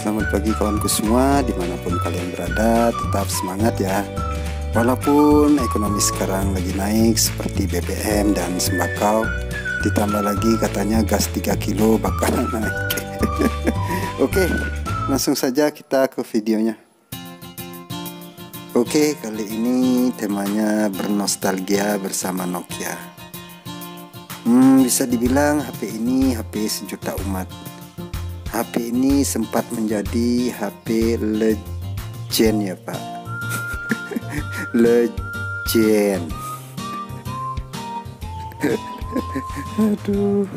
Selamat pagi kawanku semua, dimanapun kalian berada, tetap semangat ya. Walaupun ekonomi sekarang lagi naik seperti BBM dan sembako, ditambah lagi katanya gas 3 kilo bakal naik. Oke, langsung saja kita ke videonya. Oke, kali ini temanya bernostalgia bersama Nokia. Bisa dibilang HP ini HP sejuta umat. HP ini sempat menjadi HP legend ya Pak. Legend. Aduh.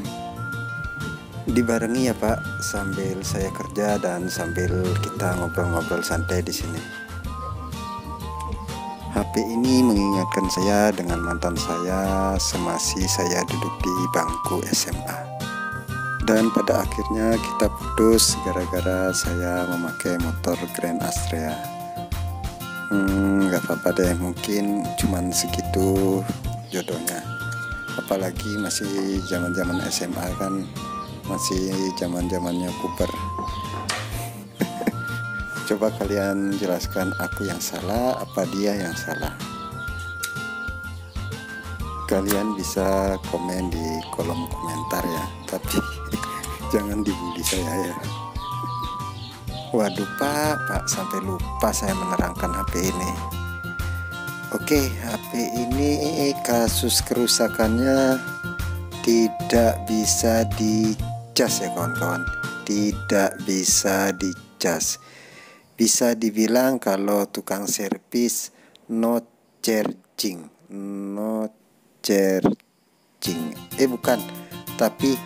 Dibarengi ya Pak sambil saya kerja dan sambil kita ngobrol-ngobrol santai di sini. HP ini mengingatkan saya dengan mantan saya semasa saya duduk di bangku SMA. Dan pada akhirnya kita putus gara-gara saya memakai motor Grand Astrea. Gak apa-apa deh, mungkin cuman segitu jodohnya. Apalagi masih zaman-zaman SMA kan, masih zaman-zamannya puber. Coba kalian jelaskan, aku yang salah apa dia yang salah? Kalian bisa komen di kolom komentar ya, tapi jangan dibully saya ya. Waduh Pak, sampai lupa saya menerangkan HP ini. Oke, HP ini kasus kerusakannya tidak bisa dicas ya kawan-kawan. Tidak bisa dicas. Bisa dibilang kalau tukang servis not charging. Bukan, tapi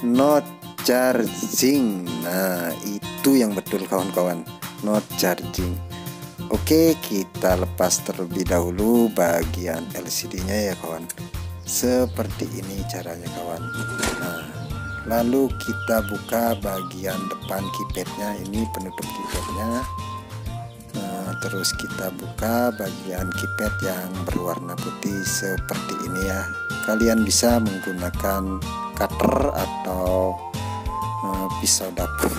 not charging. Nah, itu yang betul kawan-kawan, not charging. Oke, kita lepas terlebih dahulu bagian LCD-nya ya kawan. Seperti ini caranya kawan. Nah, lalu kita buka bagian depan keypadnya, ini penutup keypadnya. Terus kita buka bagian keypad yang berwarna putih seperti ini ya. Kalian bisa menggunakan cutter atau pisau dapur.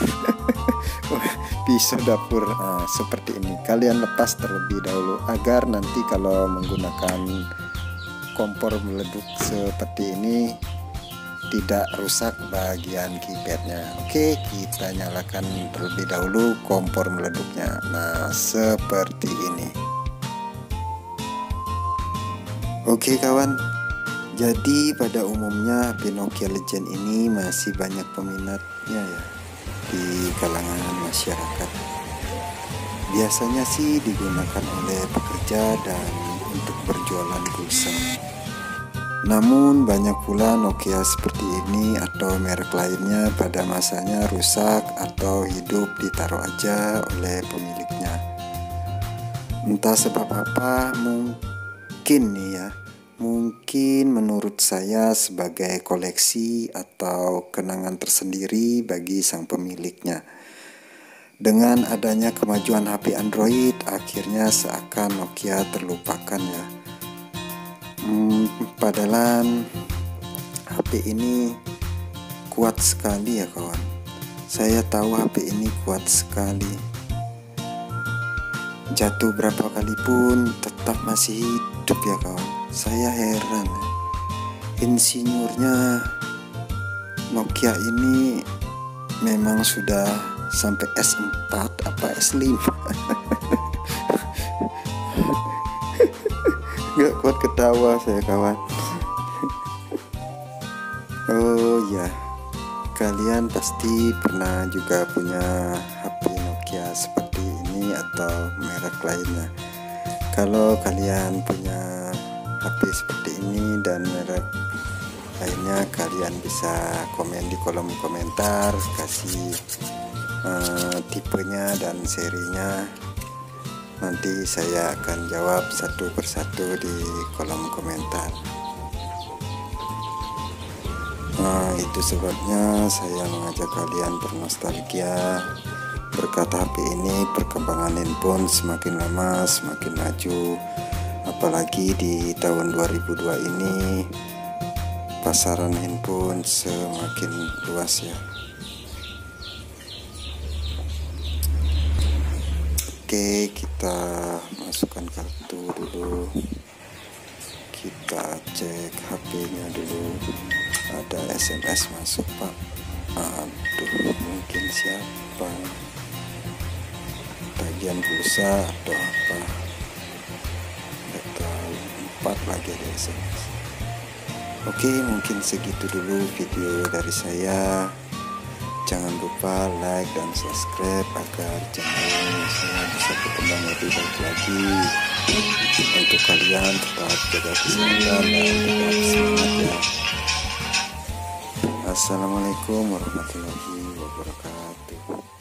Pisau dapur seperti ini. Kalian lepas terlebih dahulu agar nanti kalau menggunakan kompor meleduk seperti ini tidak rusak bagian keypadnya. Oke, kita nyalakan terlebih dahulu kompor meleduknya. Nah, seperti ini. Oke kawan, jadi pada umumnya HP Nokia Legend ini masih banyak peminatnya ya di kalangan masyarakat. Biasanya sih digunakan oleh pekerja dan untuk berjualan pulsa. Namun banyak pula Nokia seperti ini atau merek lainnya pada masanya rusak atau hidup ditaruh aja oleh pemiliknya. Entah sebab apa, mungkin nih ya, mungkin menurut saya sebagai koleksi atau kenangan tersendiri bagi sang pemiliknya. Dengan adanya kemajuan HP Android, akhirnya seakan Nokia terlupakan ya. Padahal HP ini kuat sekali ya kawan. Saya tahu HP ini kuat sekali. Jatuh berapa kali pun tetap masih hidup ya kawan. Saya heran ya. Insinyurnya Nokia ini memang sudah sampai S4 apa S5. Gak kuat ketawa saya kawan. Oh ya, kalian pasti pernah juga punya HP Nokia seperti ini atau merek lainnya. Kalau kalian punya HP seperti ini dan merek lainnya, kalian bisa komen di kolom komentar, kasih tipenya dan serinya. Nanti saya akan jawab satu persatu di kolom komentar. Itu sebabnya saya mengajak kalian bernostalgia. Berkat HP ini, perkembangan handphone semakin lama semakin maju. Apalagi di tahun 2002 ini, pasaran handphone semakin luas ya. Oke, kita masukkan kartu dulu. Kita cek HP-nya dulu. Ada SMS masuk, Pak. Aduh, mungkin siapa? Tagihan pulsa atau apa? Nggak tahu. 4 lagi ada SMS. Oke, mungkin segitu dulu video dari saya. Jangan lupa like dan subscribe agar channel saya bisa berkembang lebih baik lagi. Untuk kalian tetap jaga kesehatan dan tetap semangat ya. Assalamualaikum warahmatullahi wabarakatuh.